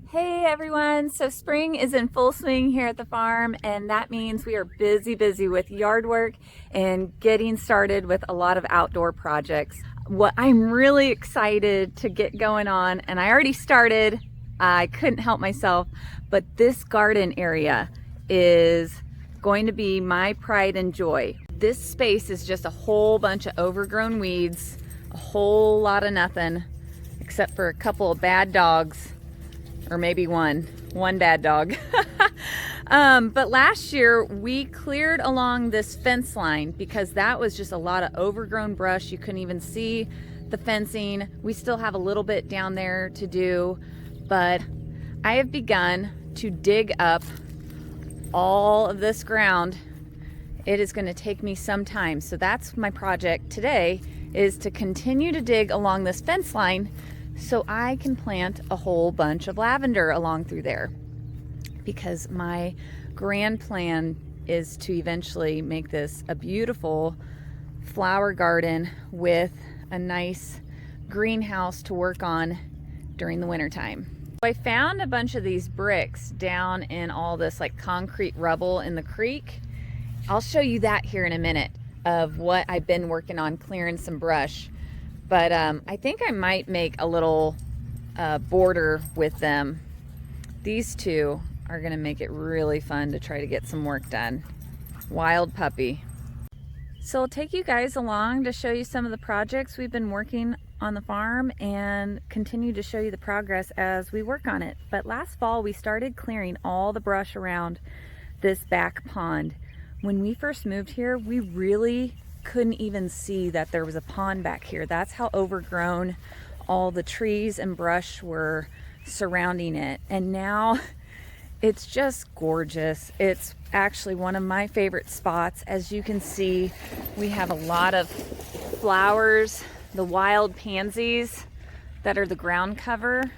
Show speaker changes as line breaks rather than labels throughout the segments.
Hey everyone, so spring is in full swing here at the farm, and that means we are busy with yard work and getting started with a lot of outdoor projects. What I'm really excited to get going on, and I already started, I couldn't help myself, but this garden area is going to be my pride and joy. This space is just a whole bunch of overgrown weeds, a whole lot of nothing, except for a couple of bad dogs. Or maybe one bad dog. But last year we cleared along this fence line because that was just a lot of overgrown brush. You couldn't even see the fencing. We still have a little bit down there to do, but I have begun to dig up all of this ground. It is going to take me some time. So that's my project today, is to continue to dig along this fence line so I can plant a whole bunch of lavender along through there, because my grand plan is to eventually make this a beautiful flower garden with a nice greenhouse to work on during the wintertime. I found a bunch of these bricks down in all this like concrete rubble in the creek. I'll show you that here in a minute of what I've been working on clearing some brush. But I think I might make a little border with them. These two are gonna make it really fun to try to get some work done. Wild puppy. So I'll take you guys along to show you some of the projects we've been working on the farm and continue to show you the progress as we work on it. But last fall we started clearing all the brush around this back pond. When we first moved here, we really couldn't even see that there was a pond back here. That's how overgrown all the trees and brush were surrounding it. And now it's just gorgeous. It's actually one of my favorite spots. As you can see, we have a lot of flowers, the wild pansies that are the ground cover,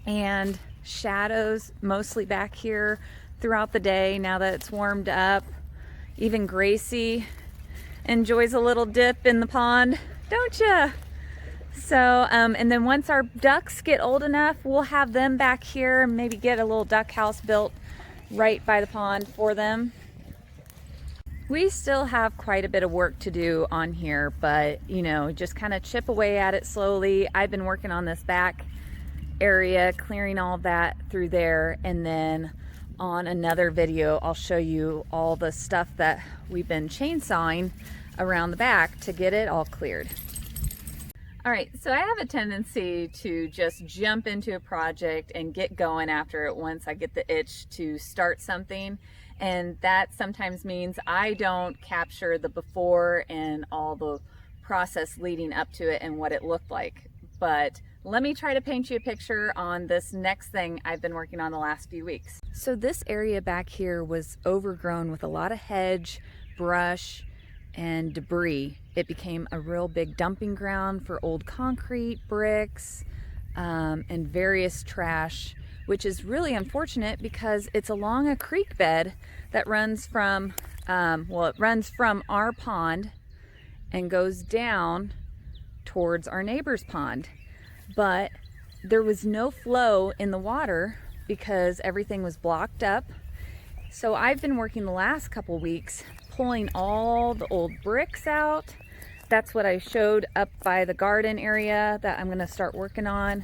and shadows mostly back here throughout the day now that it's warmed up. Even Gracie enjoys a little dip in the pond, don't ya? So, and then once our ducks get old enough, we'll have them back here and maybe get a little duck house built right by the pond for them. We still have quite a bit of work to do on here, but you know, just kind of chip away at it slowly. I've been working on this back area, clearing all that through there, and then on another video I'll show you all the stuff that we've been chainsawing around the back to get it all cleared. All right, so I have a tendency to just jump into a project and get going after it once I get the itch to start something, and that sometimes means I don't capture the before and all the process leading up to it and what it looked like. But let me try to paint you a picture on this next thing I've been working on the last few weeks. So this area back here was overgrown with a lot of hedge, brush, and debris. It became a real big dumping ground for old concrete, bricks, and various trash, which is really unfortunate because it's along a creek bed that runs from, it runs from our pond and goes down towards our neighbor's pond. But there was no flow in the water because everything was blocked up. So I've been working the last couple weeks pulling all the old bricks out. That's what I showed up by the garden area that I'm gonna start working on.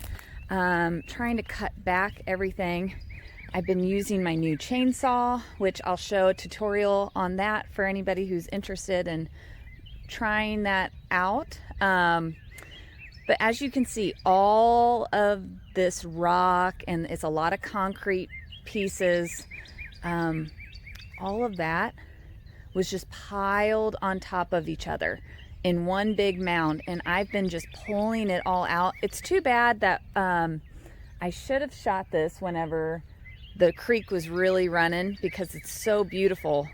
Trying to cut back everything. I've been using my new chainsaw, which I'll show a tutorial on that for anybody who's interested in trying that out. But as you can see, all of this rock, and it's a lot of concrete pieces, all of that was just piled on top of each other in one big mound, and I've been just pulling it all out. It's too bad that I should have shot this whenever the creek was really running, because it's so beautiful,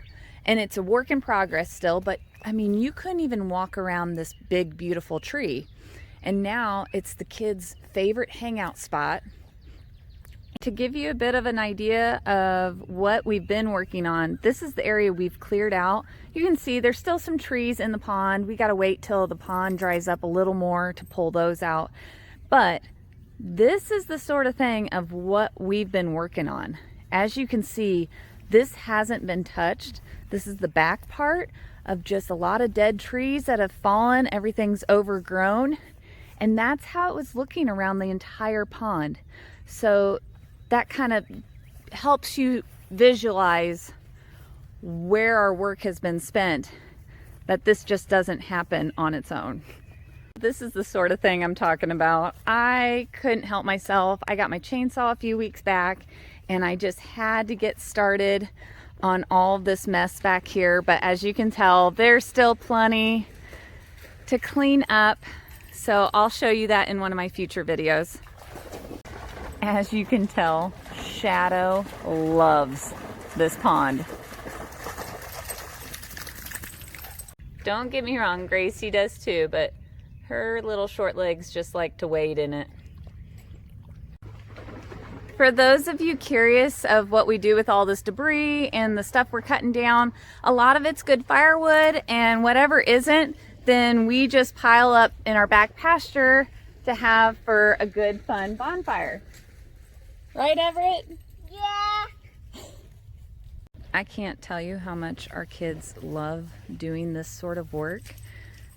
and it's a work in progress still, but I mean, you couldn't even walk around this big beautiful tree. And now it's the kids' favorite hangout spot. To give you a bit of an idea of what we've been working on, this is the area we've cleared out. You can see there's still some trees in the pond. We gotta wait till the pond dries up a little more to pull those out. But This is the sort of thing of what we've been working on. As you can see, this hasn't been touched. This is the back part of just a lot of dead trees that have fallen. Everything's overgrown. And that's how it was looking around the entire pond. So that kind of helps you visualize where our work has been spent, that this just doesn't happen on its own. This is the sort of thing I'm talking about. I couldn't help myself. I got my chainsaw a few weeks back and I just had to get started on all of this mess back here. But as you can tell, there's still plenty to clean up. So I'll show you that in one of my future videos. As you can tell, Shadow loves this pond. Don't get me wrong, Gracie does too, but her little short legs just like to wade in it. For those of you curious of what we do with all this debris and the stuff we're cutting down, a lot of it's good firewood, and whatever isn't, then we just pile up in our back pasture to have for a good fun bonfire. Right, Everett?
Yeah.
I can't tell you how much our kids love doing this sort of work.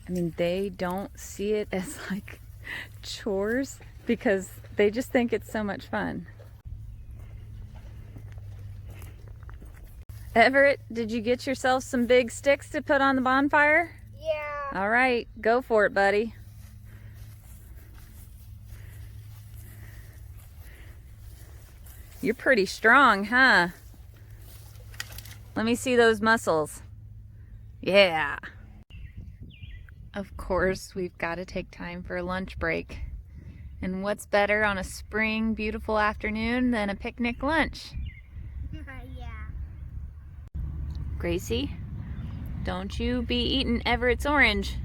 I mean, they don't see it as like chores because they just think it's so much fun. Everett, did you get yourself some big sticks to put on the bonfire?
Yeah.
All right, go for it, buddy. You're pretty strong, huh? Let me see those muscles. Yeah. Of course, we've got to take time for a lunch break. And what's better on a spring, beautiful afternoon than a picnic lunch?
Yeah.
Gracie, don't you be eating Everett's orange.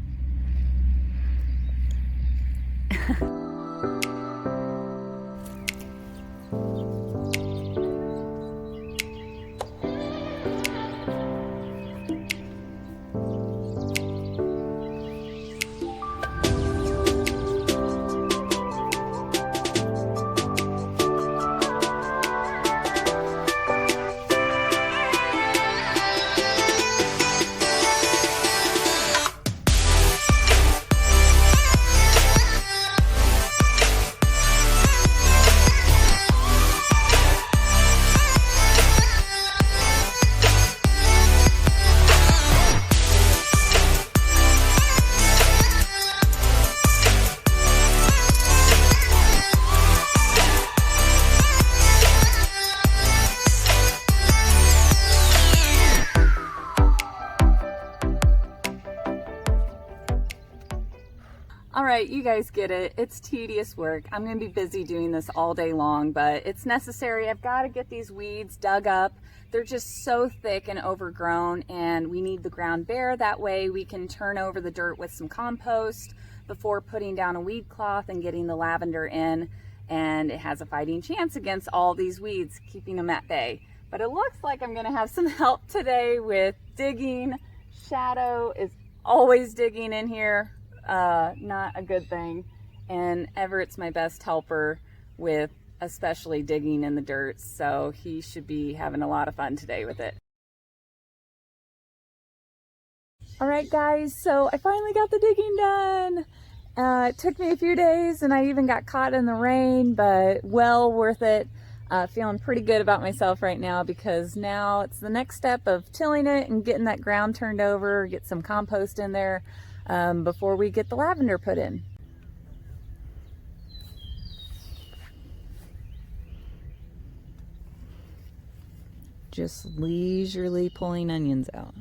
All right, you guys get it. It's tedious work. I'm going to be busy doing this all day long, but it's necessary. I've got to get these weeds dug up. They're just so thick and overgrown, and we need the ground bare. That way we can turn over the dirt with some compost before putting down a weed cloth and getting the lavender in, and it has a fighting chance against all these weeds, keeping them at bay. But it looks like I'm going to have some help today with digging. Shadow is always digging in here. Not a good thing. And Everett's my best helper with especially digging in the dirt, so he should be having a lot of fun today with it. All right, guys, so I finally got the digging done. It took me a few days and I even got caught in the rain, but well worth it. Feeling pretty good about myself right now because now it's the next step of tilling it and getting that ground turned over, get some compost in there before we get the lavender put in. Just leisurely pulling onions out.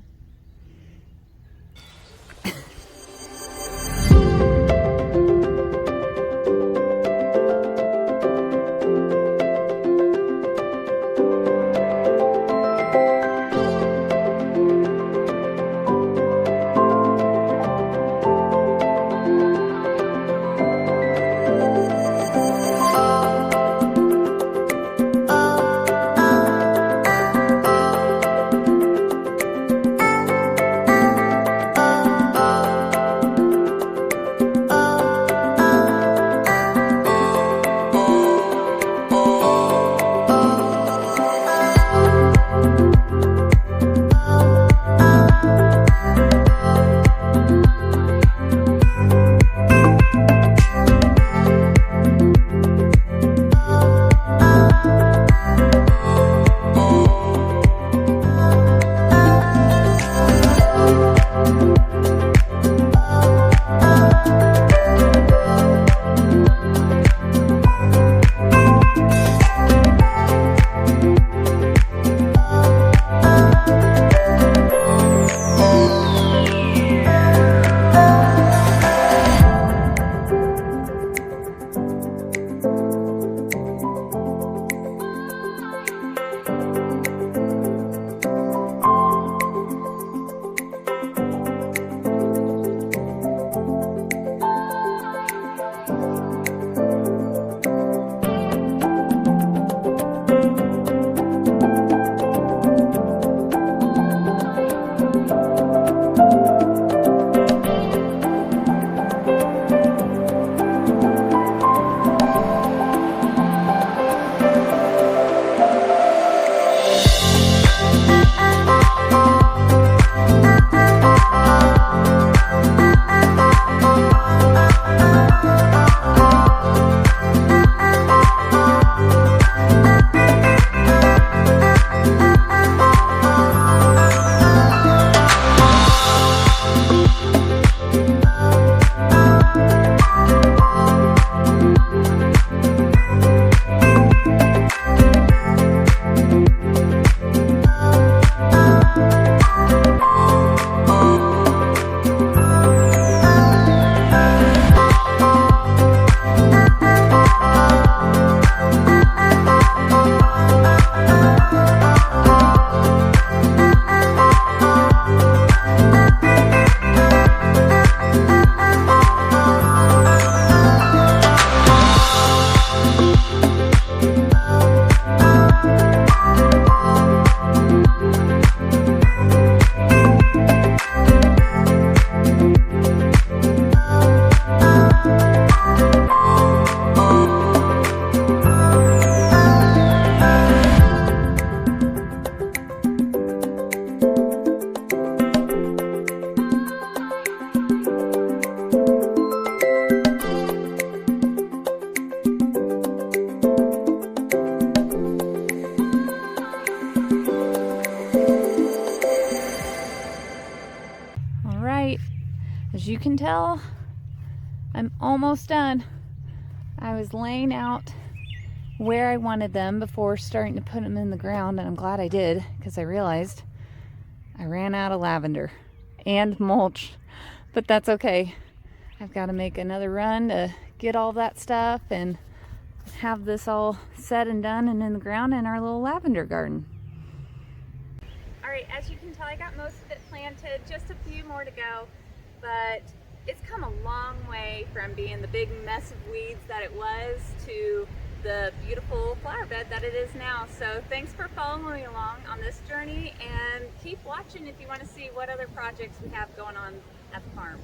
you can tell, I'm almost done. I was laying out where I wanted them before starting to put them in the ground, and I'm glad I did, because I realized I ran out of lavender and mulch, but that's okay. I've got to make another run to get all that stuff and have this all said and done and in the ground in our little lavender garden. All right, as you can tell, I got most of it planted, just a few more to go, but it's come a long way from being the big mess of weeds that it was to the beautiful flower bed that it is now. So thanks for following me along on this journey, and keep watching if you want to see what other projects we have going on at the farm.